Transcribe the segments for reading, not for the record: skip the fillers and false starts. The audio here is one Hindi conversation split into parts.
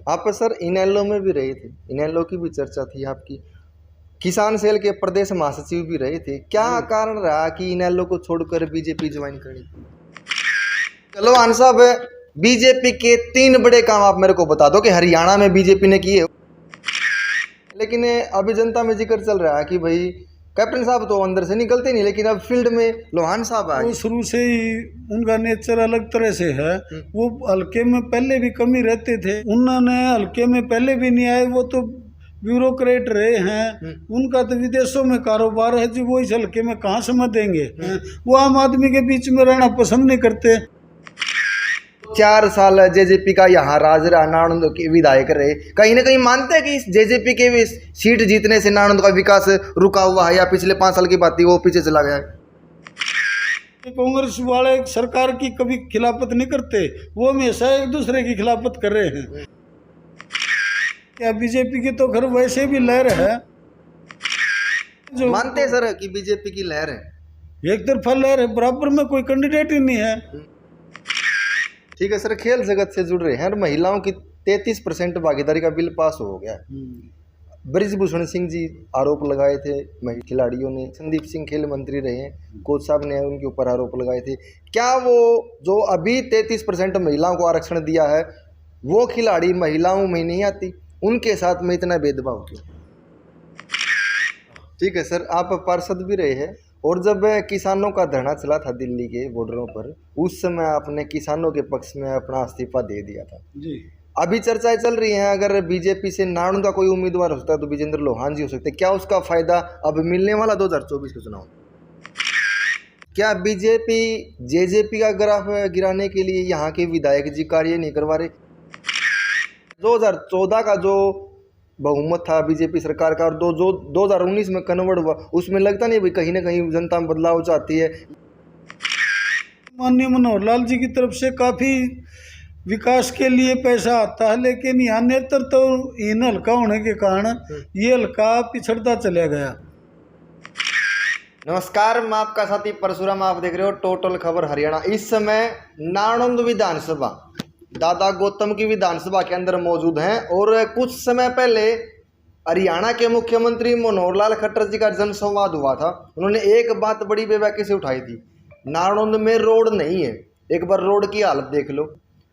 आप सर इनेलो में भी रहे थे, इनेलो की भी चर्चा थी आपकी, किसान सेल के प्रदेश महासचिव भी रहे थे। क्या कारण रहा कि इनेलो को छोड़कर बीजेपी ज्वाइन करनी? चलो आन साहब, बीजेपी के 3 बड़े काम आप मेरे को बता दो कि हरियाणा में बीजेपी ने किए। लेकिन अभी जनता में जिक्र चल रहा है कि भाई कैप्टन साहब तो अंदर से निकलते नहीं, लेकिन अब फील्ड में लोहान साहब आ गए। शुरू से ही उनका नेचर अलग तरह से है। वो हल्के में पहले भी कम ही रहते थे, उन्होंने हल्के में पहले भी नहीं आए। वो तो ब्यूरोक्रेट रहे हैं, उनका तो विदेशों में कारोबार है जी, वो इस हल्के में कहाँ समझ देंगे। वो आम आदमी के बीच में रहना पसंद नहीं करते। 4 साल जेजेपी का यहाँ राज रहा, नाणंद के विधायक रहे, कहीं ना कहीं मानते हैं कि इस जेजेपी के भी सीट जीतने से नाणंद का विकास रुका हुआ है, या पिछले 5 साल की बात थी वो पीछे चला गया है? कांग्रेस वाले सरकार की कभी खिलाफत नहीं करते, वो हमेशा एक दूसरे की खिलाफत कर रहे हैं। क्या बीजेपी की तो घर वैसे भी लहर है जो मानते हैं सर कि बीजेपी की लहर है? एक तरफा लहर है, बराबर में कोई कैंडिडेट ही नहीं है। ठीक है सर, खेल जगत से जुड़ रहे हैं और महिलाओं की 33% भागीदारी का बिल पास हो गया है। ब्रिजभूषण सिंह जी आरोप लगाए थे खिलाड़ियों ने, संदीप सिंह खेल मंत्री रहे हैं, कोच साहब ने उनके ऊपर आरोप लगाए थे। क्या वो जो अभी 33% महिलाओं को आरक्षण दिया है, वो खिलाड़ी महिलाओं में नहीं आती, उनके साथ में इतना भेदभाव क्यों? ठीक है सर, आप पार्षद भी रहे हैं, और जब किसानों का धरना चला था दिल्ली के बॉर्डरों पर, उस समय आपने किसानों के पक्ष में अपना इस्तीफा दे दिया था जी। अभी चर्चाएं चल रही हैं, अगर बीजेपी से नाणंद का कोई उम्मीदवार हो सकता है तो विजेंद्र लोहान जी हो सकते हैं। क्या उसका फायदा अब मिलने वाला 2024 के चुनाव? क्या बीजेपी जेजेपी का ग्राफ गिराने के लिए यहाँ के विधायक जी कार्य नहीं करवा रहे? 2014 का जो बहुमत था बीजेपी सरकार का, और जो 2019 में कन्वर्ट हुआ, उसमें लगता नहीं भाई कहीं ना कहीं जनता में बदलाव चाहती है? माननीय मनोहर लाल जी की तरफ से काफी विकास के लिए पैसा आता है, लेकिन यहाँ नेतृत्व तो इन हल्का होने के कारण ये हल्का पिछड़ता चला गया। नमस्कार, मैं आपका साथी परशुराम, आप देख रहे हो टोटल खबर हरियाणा। इस समय नाणंद विधानसभा, दादा गौतम की विधानसभा के अंदर मौजूद हैं, और कुछ समय पहले हरियाणा के मुख्यमंत्री मनोहर लाल खट्टर जी का जनसंवाद हुआ था। उन्होंने एक बात बड़ी बेबाकी से उठाई थी, नाणंद में रोड नहीं है। एक बार रोड की हालत देख लो,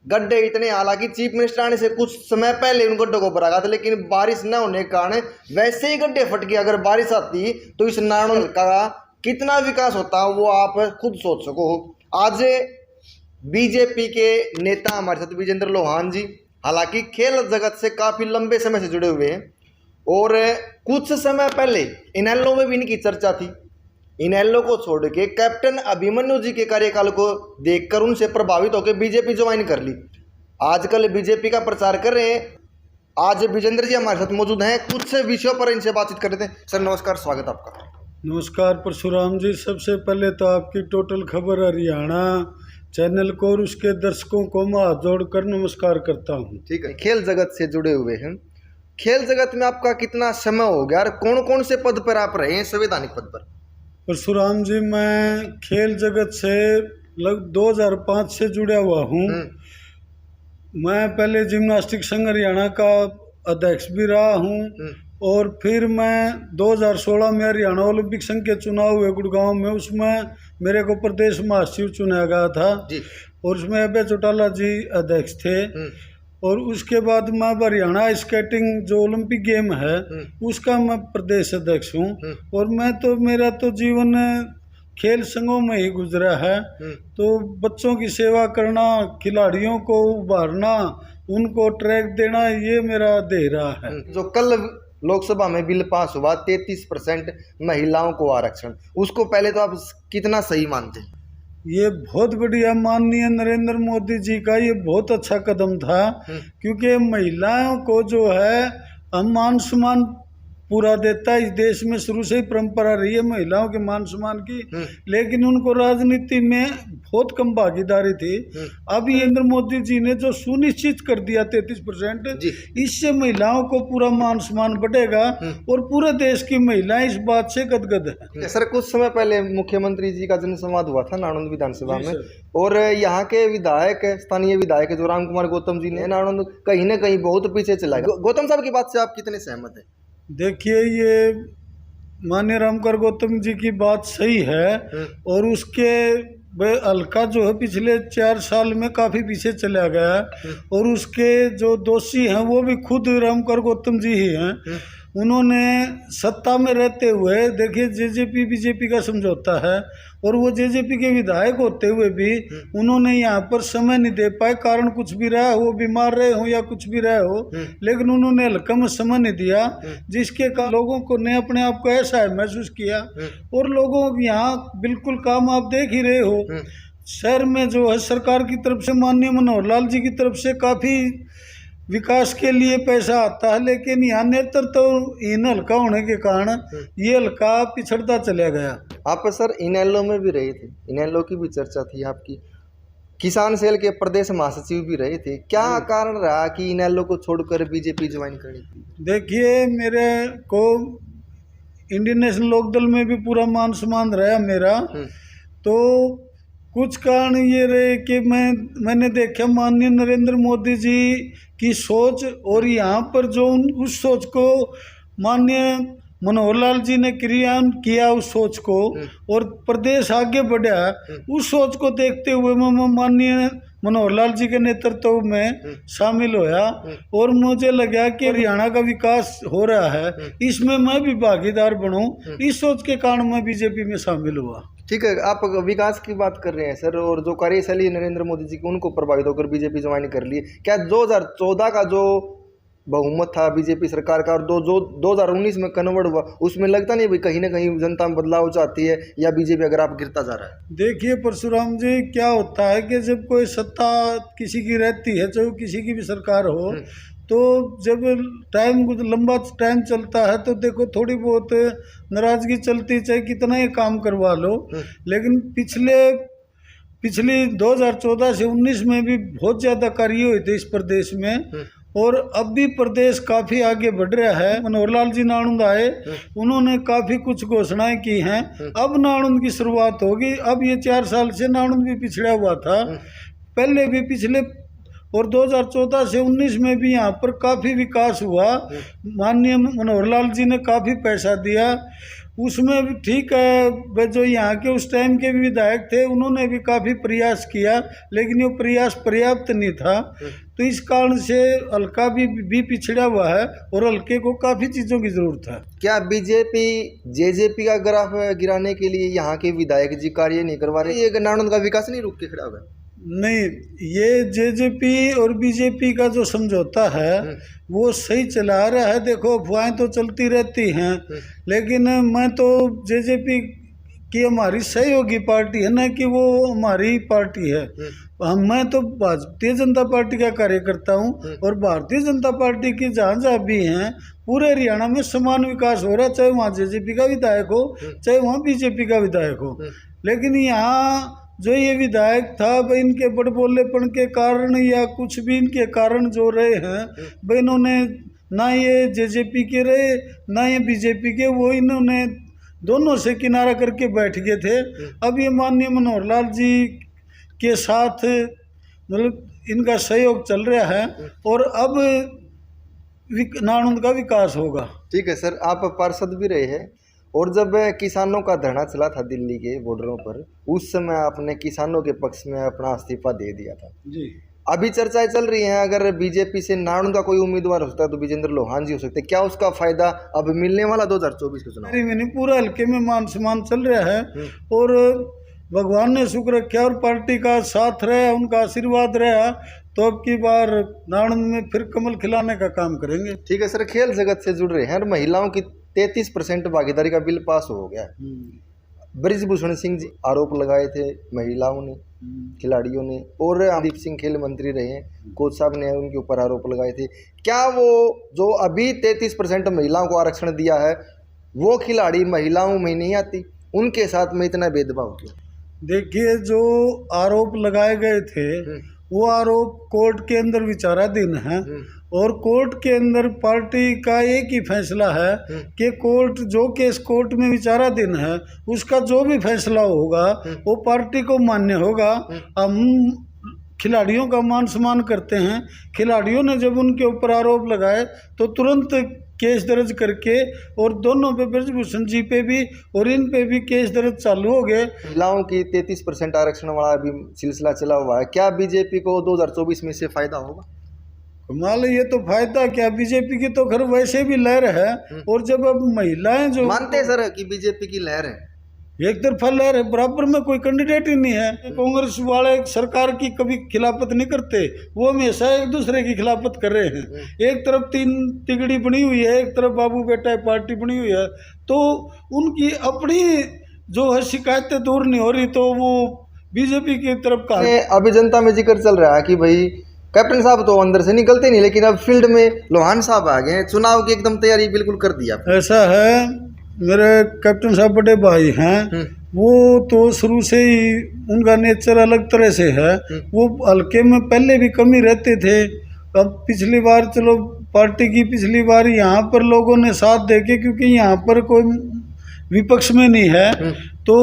गड्ढे इतने, हालांकि चीफ मिनिस्टर आने से कुछ समय पहले उन गड्ढों को भरा था, लेकिन बारिश न होने के कारण वैसे ही गड्ढे फट गए। अगर बारिश आती तो इस नाणंद का कितना विकास होता वो आप खुद सोच सको। आज बीजेपी के नेता हमारे साथ विजेंद्र लोहान जी, हालांकि खेल जगत से काफी लंबे समय से जुड़े हुए हैं, और कुछ समय पहले इनेलो में भी इनकी चर्चा थी। इनेलो को छोड़ के कैप्टन अभिमन्यु जी के कार्यकाल को देखकर उनसे प्रभावित होकर बीजेपी ज्वाइन कर ली। आजकल बीजेपी का प्रचार कर रहे हैं। आज विजेंद्र जी हमारे साथ मौजूद हैं, कुछ विषयों पर इनसे बातचीत कर रहे थे। सर नमस्कार, स्वागत आपका। नमस्कार परशुराम जी, सबसे पहले तो आपकी टोटल खबर हरियाणा चैनल को और उसके दर्शकों को मैं हाथ जोड़कर नमस्कार करता हूँ। ठीक है, खेल जगत से जुड़े हुए हैं, खेल जगत में आपका कितना समय हो गया और कौन कौन से पद पर आप रहे हैं, संवैधानिक पद पर? परशुराम जी, मैं खेल जगत से लगभग 2005 से जुड़ा हुआ हूँ। मैं पहले जिम्नास्टिक संघ हरियाणा का अध्यक्ष भी रहा हूँ, और फिर मैं 2016 में हरियाणा ओलंपिक संघ के चुनाव हुए गुड़गांव में, उसमें मेरे को प्रदेश महासचिव चुना गया था जी। और उसमें अभय चौटाला जी अध्यक्ष थे। और उसके बाद मैं हरियाणा स्केटिंग जो ओलंपिक गेम है उसका मैं प्रदेश अध्यक्ष हूँ। और मैं तो मेरा तो जीवन खेल संघों में ही गुजरा है। तो बच्चों की सेवा करना, खिलाड़ियों को उभारना, उनको ट्रैक देना, ये मेरा ध्येय रहा है। जो कल लोकसभा में बिल पास हुआ 33% महिलाओं को आरक्षण, उसको पहले तो आप कितना सही मानते हैं? ये बहुत बढ़िया, माननीय नरेंद्र मोदी जी का ये बहुत अच्छा कदम था, क्योंकि महिलाओं को जो है हम मान सम्मान पूरा देता है। इस देश में शुरू से ही परंपरा रही है महिलाओं के मान सम्मान की, लेकिन उनको राजनीति में बहुत कम भागीदारी थी। अभी नरेंद्र मोदी जी ने जो सुनिश्चित कर दिया 33%, इससे महिलाओं को पूरा मान सम्मान बढ़ेगा और पूरे देश की महिलाएं इस बात से गदगद है। सर कुछ समय पहले मुख्यमंत्री जी का जनसंवाद हुआ था नाणंद विधानसभा में, और यहाँ के विधायक, स्थानीय विधायक जो राम कुमार गौतम जी ने नाणंद कहीं न कहीं बहुत पीछे चला गया। गौतम साहब की बात से आप कितने सहमत हैं? देखिए, ये माननीय रामकुमार गौतम जी की बात सही है, और उसके हल्का जो है पिछले 4 साल में काफ़ी पीछे चला गया है, और उसके जो दोषी हैं वो भी खुद रामकुमार गौतम जी ही हैं। उन्होंने सत्ता में रहते हुए, देखिए जेजेपी बीजेपी का समझौता है, और वो जेजेपी के विधायक होते हुए भी उन्होंने यहाँ पर समय नहीं दे पाए। कारण कुछ भी रहा हो, बीमार रहे हो या कुछ भी रहे हो, लेकिन उन्होंने हल्का में समय नहीं दिया, जिसके कारण लोगों को ने अपने आप को ऐसा है महसूस किया। और लोगों यहाँ बिल्कुल काम आप देख ही रहे हो, शहर में जो है सरकार की तरफ से, माननीय मनोहर लाल जी की तरफ से काफ़ी विकास के लिए पैसा आता है, लेकिन यहाँ नेतृत्व इन हल्का होने के कारण ये हल्का पिछड़ता चला गया। आप सर इनेलो में भी रहे थे, इनेलो की भी चर्चा थी आपकी, किसान सेल के प्रदेश महासचिव भी रहे थे। क्या कारण रहा कि इनेलो को छोड़कर बीजेपी ज्वाइन करनी थी? देखिए, मेरे को इंडियन नेशनल लोकदल में भी पूरा मान सम्मान रहा मेरा, तो कुछ कारण ये रहे कि मैंने देखा माननीय नरेंद्र मोदी जी की सोच, और यहाँ पर जो उस सोच को माननीय मनोहर लाल जी ने क्रियान्वयन किया उस सोच को, और प्रदेश आगे बढ़ा, उस सोच को देखते हुए मैं माननीय मनोहर लाल जी के नेतृत्व में शामिल होया, और मुझे लगा कि हरियाणा का विकास हो रहा है, इसमें मैं भी भागीदार बनूं। इस सोच के कारण मैं बीजेपी में शामिल हुआ। ठीक है, आप विकास की बात कर रहे हैं सर, और जो कार्यशैली नरेंद्र मोदी जी की उनको प्रभावित होकर बीजेपी ज्वाइन कर ली। क्या 2014 का जो बहुमत था बीजेपी सरकार का, और जो 2019 में कन्वर्ट हुआ, उसमें लगता नहीं भाई कहीं ना कहीं जनता में बदलाव चाहती है, या बीजेपी अगर आप गिरता जा रहा है? देखिए परशुराम जी, क्या होता है कि जब कोई सत्ता किसी की रहती है, चाहे किसी की भी सरकार हो, तो जब कुछ लंबा टाइम चलता है तो देखो थोड़ी बहुत नाराजगी चलती, चाहे कितना ही काम करवा लो। लेकिन पिछली 2014 से 19 में भी बहुत ज़्यादा कार्य हुए थे इस प्रदेश में, और अब भी प्रदेश काफ़ी आगे बढ़ रहा है। मनोहर लाल जी नाणंद आए, उन्होंने काफ़ी कुछ घोषणाएं की हैं। अब नाणंद की शुरुआत होगी। अब ये 4 साल से नाणंद भी पिछड़ा हुआ था, पहले भी पिछले, और 2014 से 19 में भी यहाँ पर काफ़ी विकास हुआ। माननीय मनोहर लाल जी ने काफ़ी पैसा दिया, उसमें भी ठीक है। जो यहाँ के उस टाइम के भी विधायक थे, उन्होंने भी काफ़ी प्रयास किया, लेकिन वो प्रयास पर्याप्त नहीं था। तो इस कारण से हल्का भी पिछड़ा हुआ है, और हल्के को काफ़ी चीज़ों की ज़रूरत है। क्या बीजेपी जेजेपी का ग्राफ गिराने के लिए यहाँ के विधायक जी कार्य नहीं करवा रहे? ये नाणंद का विकास नहीं रुक के खड़ा हुआ? नहीं, ये जेजेपी और बीजेपी का जो समझौता है वो सही चला रहा है। देखो, अफवाहें तो चलती रहती हैं, लेकिन मैं तो जेजेपी की हमारी सहयोगी पार्टी है, ना कि वो हमारी पार्टी है। मैं तो भारतीय जनता पार्टी का कार्यकर्ता हूँ, और भारतीय जनता पार्टी की जहाँ जहाँ भी हैं पूरे हरियाणा में समान विकास हो रहा है, चाहे वहाँ जेजेपी का विधायक हो, चाहे वहाँ बीजेपी का विधायक हो। लेकिन यहाँ जो ये विधायक था, भाई इनके बड़बोलेपन के कारण या कुछ भी इनके कारण जो रहे हैं, भाई इन्होंने ना ये जेजेपी के रहे ना ये बीजेपी के, वो इन्होंने दोनों से किनारा करके बैठ गए थे। अब ये माननीय मनोहर लाल जी के साथ मतलब इनका सहयोग चल रहा है, और अब नाणंद का विकास होगा। ठीक है सर, आप पार्षद भी रहे हैं, और जब किसानों का धरना चला था दिल्ली के बॉर्डरों पर, उस समय आपने किसानों के पक्ष में अपना इस्तीफा दे दिया था जी। अभी चर्चाएं चल रही हैं, अगर बीजेपी से नाणंद का कोई उम्मीदवार हो सकता है तो विजेंद्र लोहान जी हो सकते हैं। क्या उसका फायदा अब मिलने वाला 2024 के चुनाव में? पूरा हल्के में मान सम्मान चल रहा है, और भगवान ने शुक्र रखा और पार्टी का साथ रहा, उनका आशीर्वाद रहा, तो अब की बार नाणंद में फिर कमल खिलाने का काम करेंगे। ठीक है सर, खेल जगत से जुड़ रहे हैं, और महिलाओं की 33% भागीदारी का बिल पास हो गया है। ब्रिजभूषण सिंह जी आरोप लगाए थे महिलाओं ने खिलाड़ियों ने, और हरदीप सिंह खेल मंत्री रहे हैं, कोच साहब ने उनके ऊपर आरोप लगाए थे। क्या वो जो अभी 33% महिलाओं को आरक्षण दिया है, वो खिलाड़ी महिलाओं में नहीं आती, उनके साथ में इतना भेदभाव क्यों? देखिए, जो आरोप लगाए गए थे वो आरोप कोर्ट के अंदर विचाराधीन है, और कोर्ट के अंदर पार्टी का एक ही फैसला है कि कोर्ट जो केस कोर्ट में विचाराधीन है उसका जो भी फैसला होगा वो पार्टी को मान्य होगा। हम खिलाड़ियों का मान सम्मान करते हैं। खिलाड़ियों ने जब उनके ऊपर आरोप लगाए तो तुरंत केस दर्ज करके, और दोनों पे, ब्रजभूषण जी पे भी और इन पे भी केस दर्ज चालू हो गए। महिलाओं की 33% आरक्षण वाला अभी सिलसिला चला हुआ है, क्या बीजेपी को 2024 में से फायदा होगा? मान लो, ये तो फायदा क्या, बीजेपी की तो खैर वैसे भी लहर है, और जब अब महिलाएं जो मानते हैं सर कि बीजेपी की लहर है, एक तरफा लहर है, बराबर में कोई कैंडिडेट ही नहीं है। कांग्रेस वाले सरकार की कभी खिलाफत नहीं करते, वो हमेशा एक दूसरे की खिलाफत कर रहे हैं। एक तरफ तीन तिगड़ी बनी हुई है, एक तरफ बाबू बेटा पार्टी बनी हुई है, तो उनकी अपनी जो है शिकायतें दूर नहीं हो रही, तो वो बीजेपी की तरफ का अभी जनता में जिक्र चल रहा है कि भाई कैप्टन साहब तो अंदर से निकलते नहीं, लेकिन अब फील्ड में लोहान साहब आ गए, चुनाव की एकदम तैयारी बिल्कुल कर दिया। ऐसा है, मेरे कैप्टन साहब बड़े भाई हैं, वो तो शुरू से ही उनका नेचर अलग तरह से है। वो हल्के में पहले भी कम ही रहते थे। अब पिछली बार, चलो पार्टी की पिछली बार यहाँ पर लोगों ने साथ देके, क्योंकि यहाँ पर कोई विपक्ष में नहीं है, तो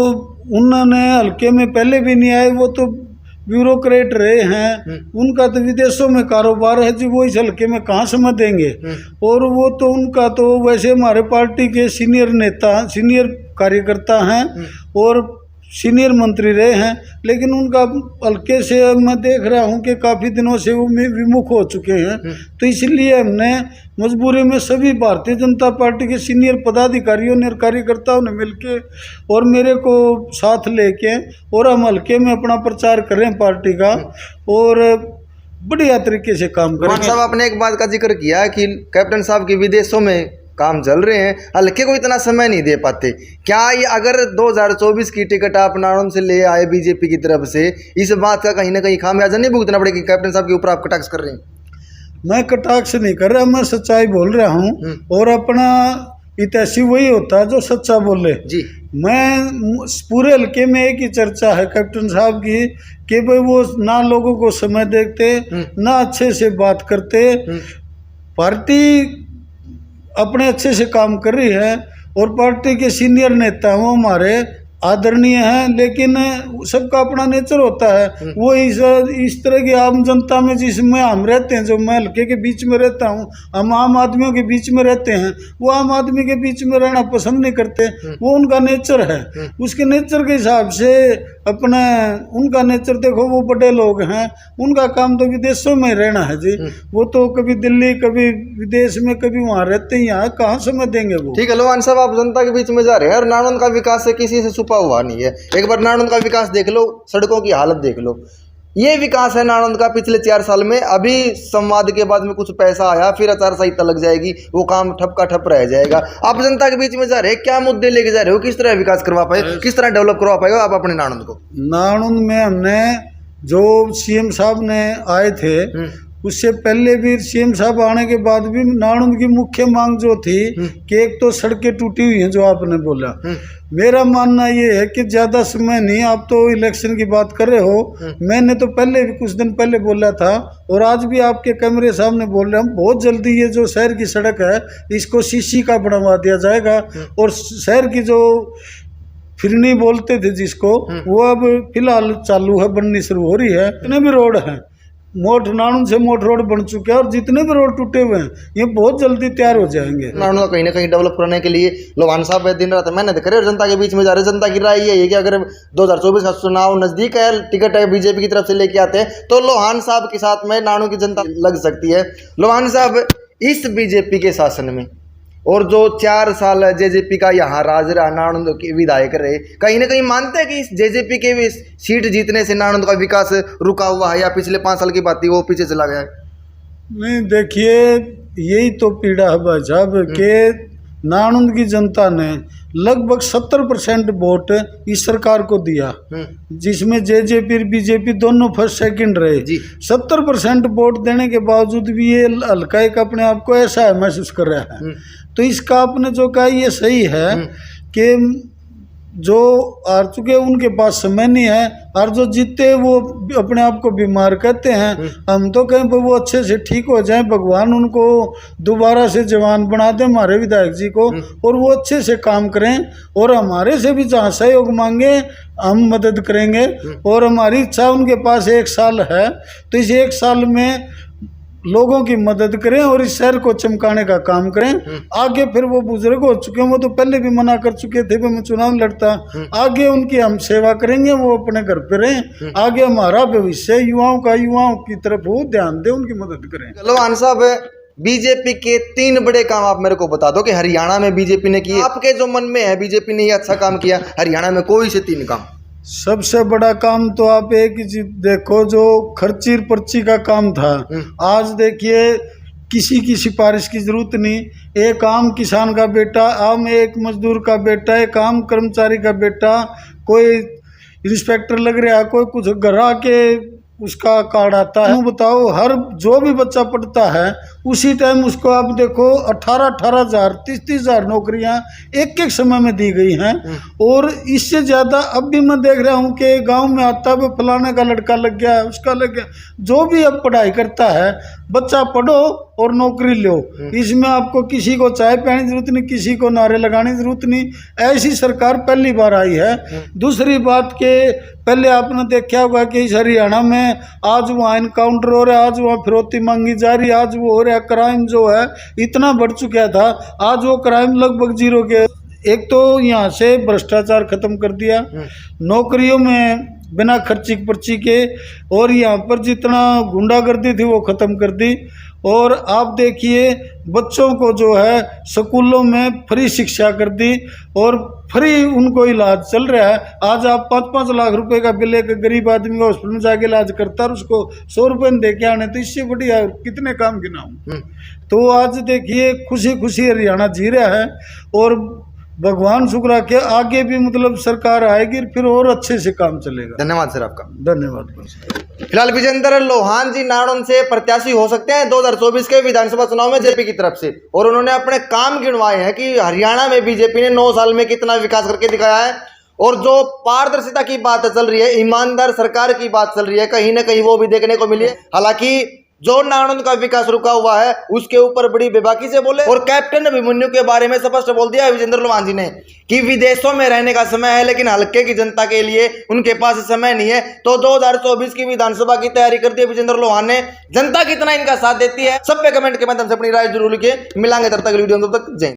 उन्होंने हल्के में पहले भी नहीं आए। वो तो ब्यूरोक्रेट रहे हैं, उनका तो विदेशों में कारोबार है जी, वो इस हल्के में कहाँ समझ देंगे। और वो तो उनका तो वैसे हमारे पार्टी के सीनियर नेता, सीनियर कार्यकर्ता हैं और सीनियर मंत्री रहे हैं, लेकिन उनका हल्के से मैं देख रहा हूं कि काफ़ी दिनों से वो विमुख हो चुके हैं। तो इसलिए हमने मजबूरी में सभी भारतीय जनता पार्टी के सीनियर पदाधिकारियों ने और कार्यकर्ताओं ने मिलके और मेरे को साथ लेके, और हम हल्के में अपना प्रचार करें पार्टी का, और बढ़िया तरीके से काम करें। साहब, आपने एक बात का जिक्र किया कि कैप्टन साहब के विदेशों में काम चल रहे हैं, हल्के को इतना समय नहीं दे पाते। क्या ये अगर 2024 की टिकट आप नाणों से ले आए बीजेपी की तरफ से, इस बात का कहीं ना कहीं खामियाजा नहीं भुगतना पड़ेगा? कैप्टन साहब के ऊपर आप कटाक्ष कर रहे हैं? मैं कटाक्ष नहीं कर रहा, मैं सच्चाई बोल रहा हूँ, और अपना इतिहासी वही होता है जो सच्चा बोले जी। मैं पूरे हल्के में एक ही चर्चा है कैप्टन साहब की कि भाई वो ना लोगों को समय देते, ना अच्छे से बात करते। पार्टी अपने अच्छे से काम कर रही है, और पार्टी के सीनियर नेता वो हमारे आदरणीय हैं, लेकिन सबका अपना नेचर होता है। वो इस तरह की आम जनता में जिसमें हम रहते हैं, जो मैं हल्के के बीच में रहता हूँ, हम आम आदमियों के बीच में रहते हैं, वो आम आदमी के बीच में रहना पसंद नहीं करते। वो उनका नेचर है, उसके नेचर के हिसाब से अपना उनका नेचर देखो। वो बड़े लोग हैं, उनका काम तो विदेशों में रहना है जी। वो तो कभी दिल्ली, कभी विदेश में, कभी वहाँ रहते हैं, यहाँ कहाँ समय देंगे वो। ठीक है लोहान साहब, आप जनता के बीच में जा रहे हैं और नाणों का विकास से किसी से छुपा हुआ नहीं है। एक बार नाणों का विकास देख लो, सड़कों की हालत देख लो, ये विकास है नाणों का पिछले 4 साल में। अभी संवाद के बाद में कुछ पैसा आया, फिर आचार संहिता लग जाएगी, वो काम ठप का ठप रह जाएगा। आप जनता के बीच में जा रहे हैं, क्या मुद्दे लेके जा रहे हो, किस तरह विकास करवा पाए, किस तरह डेवलप करवा पाएगा आप अपने नाणुन को? नाणुन में हमने जो सीएम साहब ने आए थे, उससे पहले भी सीएम साहब आने के बाद भी नाणुन की मुख्य मांग जो थी कि एक तो सड़कें टूटी हुई हैं, जो आपने बोला। मेरा मानना ये है कि ज़्यादा समय नहीं, आप तो इलेक्शन की बात कर रहे हो, मैंने तो पहले भी कुछ दिन पहले बोला था, और आज भी आपके कैमरे सामने बोल रहे हैं, बहुत जल्दी ये जो शहर की सड़क है इसको सीसी का बनवा दिया जाएगा। और शहर की जो फिरनी बोलते थे जिसको, वो अब फिलहाल चालू है, बननी शुरू हो रही है। जितने भी रोड हैं, मोट नाणुन से मोट रोड बन चुके हैं, और जितने भी रोड टूटे हुए हैं ये बहुत जल्दी तैयार हो जाएंगे। नाणुन को कहीं ना कहीं डेवलप करने के लिए लोहान साहब दिन रात मेहनत करे और जनता के बीच में जा रहे। जनता की राय ये है कि अगर 2024 का चुनाव नजदीक है, टिकट है बीजेपी की तरफ से लेके आते हैं, तो लोहान साहब के साथ में नाणुन की जनता लग सकती है। लोहान साहब, इस बीजेपी के शासन में और जो 4 साल जेजेपी का यहाँ राज रहा, नाणुन के विधायक रहे, कहीं ना कहीं मानते हैं कि इस जेजेपी के भी सीट जीतने से नाणुन का विकास रुका हुआ है, या पिछले 5 साल की बात थी वो पीछे चला गया है? नहीं, देखिए यही तो पीड़ा है भाई साहब के नाणुन की जनता ने लगभग 70% वोट इस सरकार को दिया, जिसमें जेजेपी बीजेपी दोनों फर्स्ट सेकंड रहे। जी। 70% वोट देने के बावजूद भी ये हल्का एक अपने आप को ऐसा है महसूस कर रहा है। तो इसका आपने जो कहा ये सही है कि जो हार चुके उनके पास समय नहीं है, और जो जीते वो अपने आप को बीमार कहते हैं। हम तो कहें वो अच्छे से ठीक हो जाएं, भगवान उनको दोबारा से जवान बना दे हमारे विधायक जी को, और वो अच्छे से काम करें, और हमारे से भी जहाँ सहयोग मांगे हम मदद करेंगे। और हमारी इच्छा उनके पास 1 साल है, तो इस 1 साल में लोगों की मदद करें और इस शहर को चमकाने का काम करें। आगे फिर वो बुजुर्ग हो चुके हैं, वो तो पहले भी मना कर चुके थे कि मैं चुनाव लड़ता, आगे उनकी हम सेवा करेंगे, वो अपने घर पे रहें। आगे हमारा भविष्य युवाओं की तरफ वो ध्यान दें, उनकी मदद करें। लोहान साहब, बीजेपी के 3 बड़े काम आप मेरे को बता दो कि हरियाणा में बीजेपी ने किए, आपके जो मन में है बीजेपी ने ये अच्छा काम किया हरियाणा में, कोई से 3 काम। सबसे बड़ा काम तो आप एक ही चीज देखो, जो खर्ची पर्ची का काम था, आज देखिए किसी की सिफारिश की जरूरत नहीं। एक आम किसान का बेटा, आम एक मजदूर का बेटा, एक आम कर्मचारी का बेटा, कोई इंस्पेक्टर लग रहा है, कोई कुछ घर आके उसका कार्ड आता है। बताओ, हर जो भी बच्चा पढ़ता है उसी टाइम उसको आप देखो 18,000 30,000 नौकरियां एक समय में दी गई हैं। और इससे ज़्यादा अब भी मैं देख रहा हूं कि गांव में आता है फलाने का लड़का लग गया, उसका लग गया। जो भी अब पढ़ाई करता है, बच्चा पढ़ो और नौकरी लो, इसमें आपको किसी को चाय पिलाने की जरूरत नहीं, किसी को नारे लगाने की जरूरत नहीं। ऐसी सरकार पहली बार आई है। दूसरी बात के पहले आपने देखा होगा कि इस हरियाणा में आज वहाँ इनकाउंटर हो रहा है, आज वहाँ फिरौती मांगी जा रही है, आज वो हो रहा है। क्राइम जो है इतना बढ़ चुका था, आज वो क्राइम लगभग 0 के। एक तो यहाँ से भ्रष्टाचार खत्म कर दिया, नौकरियों में बिना खर्ची पर्ची के, और यहाँ पर जितना गुंडागर्दी थी वो खत्म कर दी। और आप देखिए बच्चों को जो है स्कूलों में फ्री शिक्षा कर दी और फ्री उनको इलाज चल रहा है। आज आप 5-5 लाख रुपए का बिल एक गरीब आदमी का हॉस्पिटल में जाके इलाज करता है, उसको 100 रुपये दे के आने, तो इससे बढ़िया कितने काम गिनाऊं। तो आज देखिए खुशी खुशी हरियाणा जी रहा है, और भगवान शुक्र के आगे भी मतलब सरकार आएगी, फिर और अच्छे से काम चलेगा। धन्यवाद सर आपका। धन्यवाद। फिलहाल विजेंद्र लोहान जी नारनौंद से प्रत्याशी हो सकते हैं 2024 के विधानसभा चुनाव में जेपी की तरफ से, और उन्होंने अपने काम गिनवाए हैं कि हरियाणा में बीजेपी ने 9 साल में कितना विकास करके दिखाया है। और जो पारदर्शिता की बात चल रही है, ईमानदार सरकार की बात चल रही है, कहीं ना कहीं वो भी देखने को मिली है। हालांकि जो नारनौंद का विकास रुका हुआ है उसके ऊपर बड़ी बेबाकी से बोले, और कैप्टन अभिमन्यु के बारे में स्पष्ट बोल दिया विजेंद्र लोहान जी ने कि विदेशों में रहने का समय है, लेकिन हल्के की जनता के लिए उनके पास समय नहीं है। तो 2024 की विधानसभा की तैयारी करती है विजेंद्र लोहान ने, जनता कितना इनका साथ देती है, सब पे कमेंट के माध्यम से अपनी राय जरूर लिखिए। मिलांगे तब तक वीडियो में, तब तक जय।